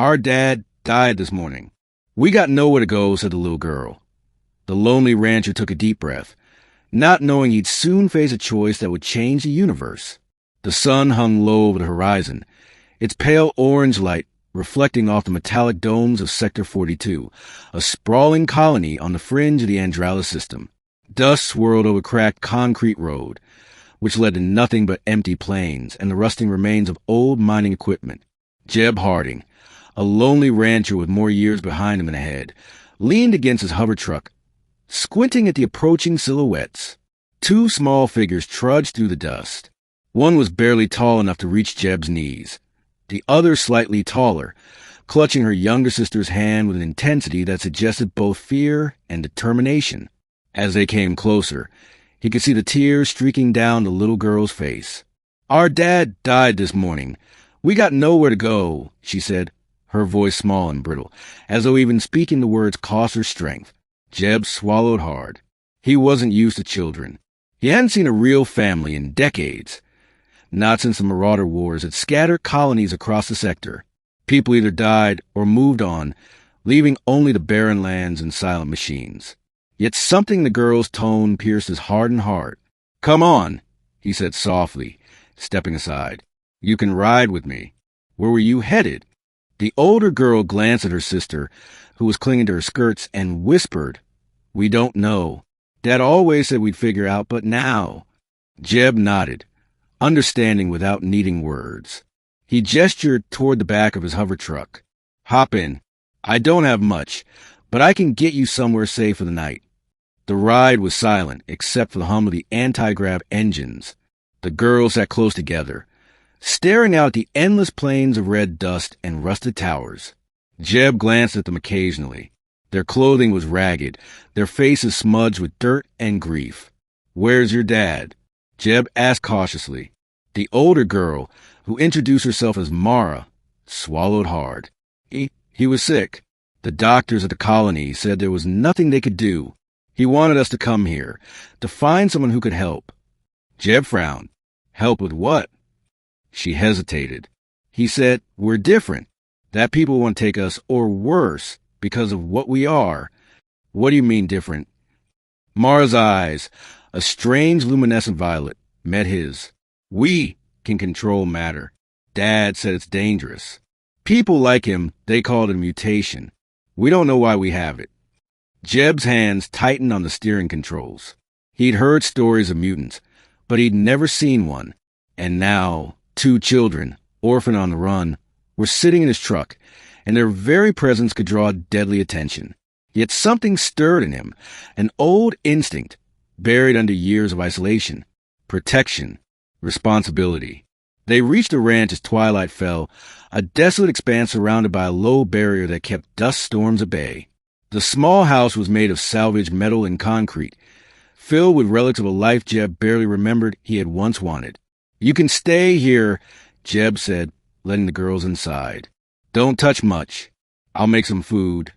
Our dad died this morning. We got nowhere to go, said the little girl. The lonely rancher took a deep breath, not knowing he'd soon face a choice that would change the universe. The sun hung low over the horizon, its pale orange light reflecting off the metallic domes of Sector 42, a sprawling colony on the fringe of the Andralis system. Dust swirled over cracked concrete road, which led to nothing but empty plains and the rusting remains of old mining equipment. Jeb Harding, a lonely rancher with more years behind him than ahead, leaned against his hover truck, squinting at the approaching silhouettes. Two small figures trudged through the dust. One was barely tall enough to reach Jeb's knees, the other slightly taller, clutching her younger sister's hand with an intensity that suggested both fear and determination. As they came closer, he could see the tears streaking down the little girl's face. Our dad died this morning. We got nowhere to go, she said, her voice small and brittle, as though even speaking the words cost her strength. Jeb swallowed hard. He wasn't used to children. He hadn't seen a real family in decades. Not since the Marauder Wars had scattered colonies across the sector. People either died or moved on, leaving only the barren lands and silent machines. Yet something in the girl's tone pierced his hardened heart. Come on, he said softly, stepping aside. You can ride with me. Where were you headed? The older girl glanced at her sister, who was clinging to her skirts, and whispered, We don't know. Dad always said we'd figure out, but now. Jeb nodded, understanding without needing words. He gestured toward the back of his hover truck. Hop in. I don't have much, but I can get you somewhere safe for the night. The ride was silent, except for the hum of the anti-grav engines. The girls sat close together, staring out at the endless plains of red dust and rusted towers. Jeb glanced at them occasionally. Their clothing was ragged, their faces smudged with dirt and grief. Where's your dad? Jeb asked cautiously. The older girl, who introduced herself as Mara, swallowed hard. He was sick. The doctors at the colony said there was nothing they could do. He wanted us to come here, to find someone who could help. Jeb frowned. Help with what? She hesitated. He said, We're different. That people want to take us, or worse, because of what we are. What do you mean different? Mara's eyes, a strange luminescent violet, met his. We can control matter. Dad said it's dangerous. People like him, they called it a mutation. We don't know why we have it. Jeb's hands tightened on the steering controls. He'd heard stories of mutants, but he'd never seen one. And now, two children, orphaned on the run, were sitting in his truck, and their very presence could draw deadly attention. Yet something stirred in him, an old instinct, buried under years of isolation, protection, responsibility. They reached the ranch as twilight fell, a desolate expanse surrounded by a low barrier that kept dust storms at bay. The small house was made of salvaged metal and concrete, filled with relics of a life Jeb barely remembered he had once wanted. You can stay here, Jeb said, letting the girls inside. Don't touch much. I'll make some food.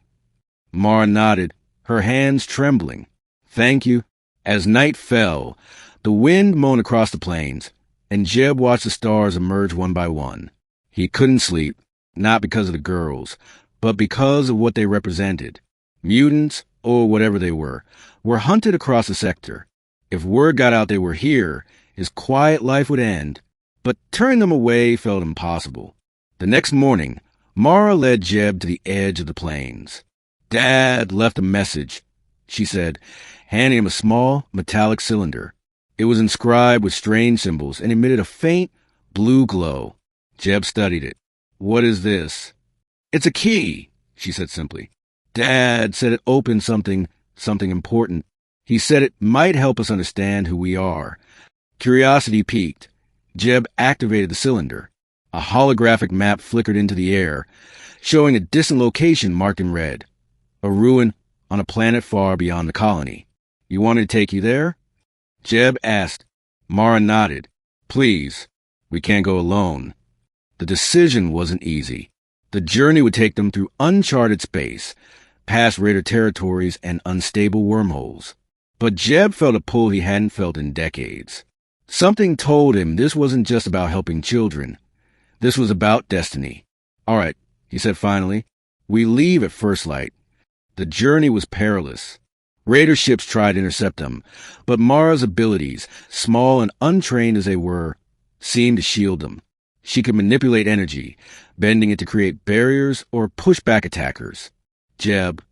Mara nodded, her hands trembling. Thank you. As night fell, the wind moaned across the plains, and Jeb watched the stars emerge one by one. He couldn't sleep, not because of the girls, but because of what they represented. Mutants, or whatever they were hunted across the sector. If word got out they were here, his quiet life would end. But turning them away felt impossible. The next morning, Mara led Jeb to the edge of the plains. Dad left a message, she said, handing him a small, metallic cylinder. It was inscribed with strange symbols and emitted a faint, blue glow. Jeb studied it. What is this? It's a key, she said simply. Dad said it opened something important. He said it might help us understand who we are. Curiosity piqued. Jeb activated the cylinder. A holographic map flickered into the air, showing a distant location marked in red. A ruin on a planet far beyond the colony. You want me to take you there? Jeb asked. Mara nodded. Please, we can't go alone. The decision wasn't easy. The journey would take them through uncharted space, past raider territories and unstable wormholes. But Jeb felt a pull he hadn't felt in decades. Something told him this wasn't just about helping children. This was about destiny. All right, he said finally. "We leave at first light." The journey was perilous. Raider ships tried to intercept them, but Mara's abilities, small and untrained as they were, seemed to shield them. She could manipulate energy, bending it to create barriers or push back attackers. Jeb,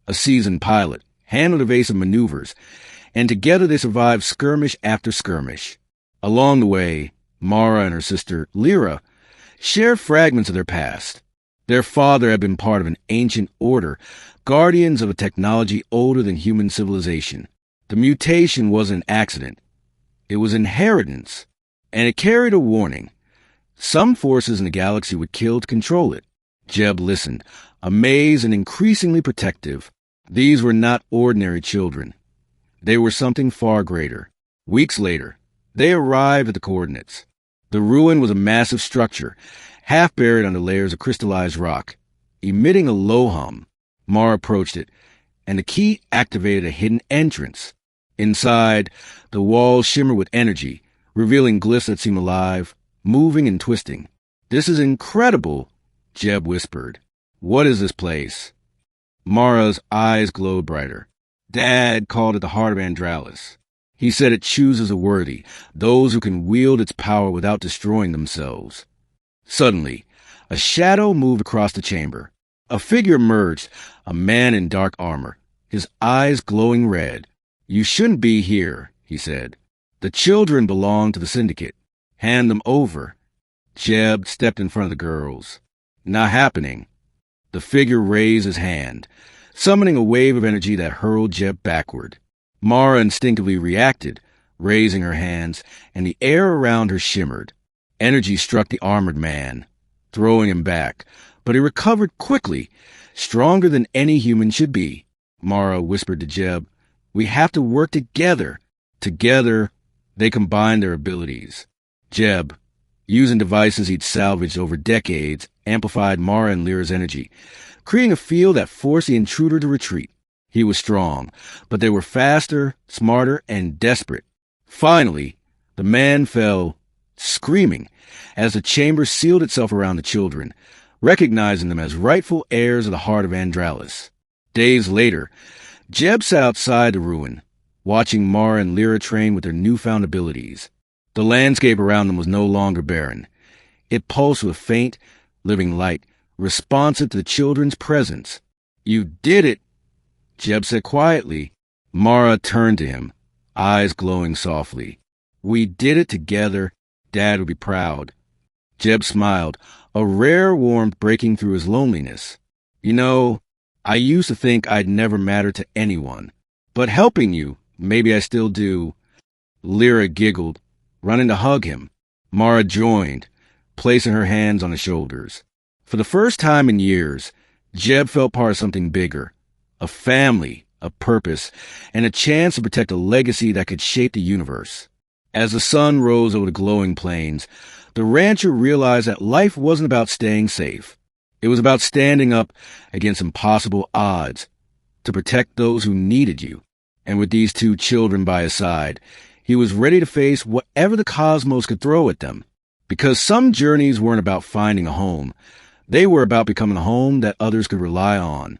a seasoned pilot, handled evasive maneuvers, and together they survived skirmish after skirmish. Along the way, Mara and her sister, Lyra, shared fragments of their past. Their father had been part of an ancient order, guardians of a technology older than human civilization. The mutation wasn't an accident. It was inheritance, and it carried a warning. Some forces in the galaxy would kill to control it. Jeb listened, amazed and increasingly protective. These were not ordinary children. They were something far greater. Weeks later, they arrived at the coordinates. The ruin was a massive structure, half buried under layers of crystallized rock. Emitting a low hum, Mara approached it, and the key activated a hidden entrance. Inside, the walls shimmered with energy, revealing glyphs that seemed alive, moving and twisting. "This is incredible," Jeb whispered. "What is this place?" Mara's eyes glowed brighter. "Dad called it the heart of Andralis. He said it chooses the worthy, those who can wield its power without destroying themselves." Suddenly, a shadow moved across the chamber. A figure emerged, a man in dark armor, his eyes glowing red. "You shouldn't be here," he said. "The children belong to the Syndicate. Hand them over." Jeb stepped in front of the girls. "Not happening." The figure raised his hand, summoning a wave of energy that hurled Jeb backward. Mara instinctively reacted, raising her hands, and the air around her shimmered. Energy struck the armored man, throwing him back, but he recovered quickly, stronger than any human should be. Mara whispered to Jeb, "We have to work together." Together, they combined their abilities. Jeb, using devices he'd salvaged over decades, amplified Mara and Lyra's energy, creating a field that forced the intruder to retreat. He was strong, but they were faster, smarter, and desperate. Finally, the man fell, screaming, as the chamber sealed itself around the children, recognizing them as rightful heirs of the heart of Andralis. Days later, Jeb sat outside the ruin, watching Mara and Lyra train with their newfound abilities. The landscape around them was no longer barren. It pulsed with faint, living light, responsive to the children's presence. "You did it," Jeb said quietly. Mara turned to him, eyes glowing softly. "We did it together. Dad would be proud." Jeb smiled, a rare warmth breaking through his loneliness. "You know, I used to think I'd never matter to anyone. But helping you, maybe I still do." Lyra giggled, running to hug him. Mara joined, placing her hands on his shoulders. For the first time in years, Jeb felt part of something bigger. A family, a purpose, and a chance to protect a legacy that could shape the universe. As the sun rose over the glowing plains, the rancher realized that life wasn't about staying safe. It was about standing up against impossible odds to protect those who needed you. And with these two children by his side, he was ready to face whatever the cosmos could throw at them. Because some journeys weren't about finding a home. They were about becoming a home that others could rely on.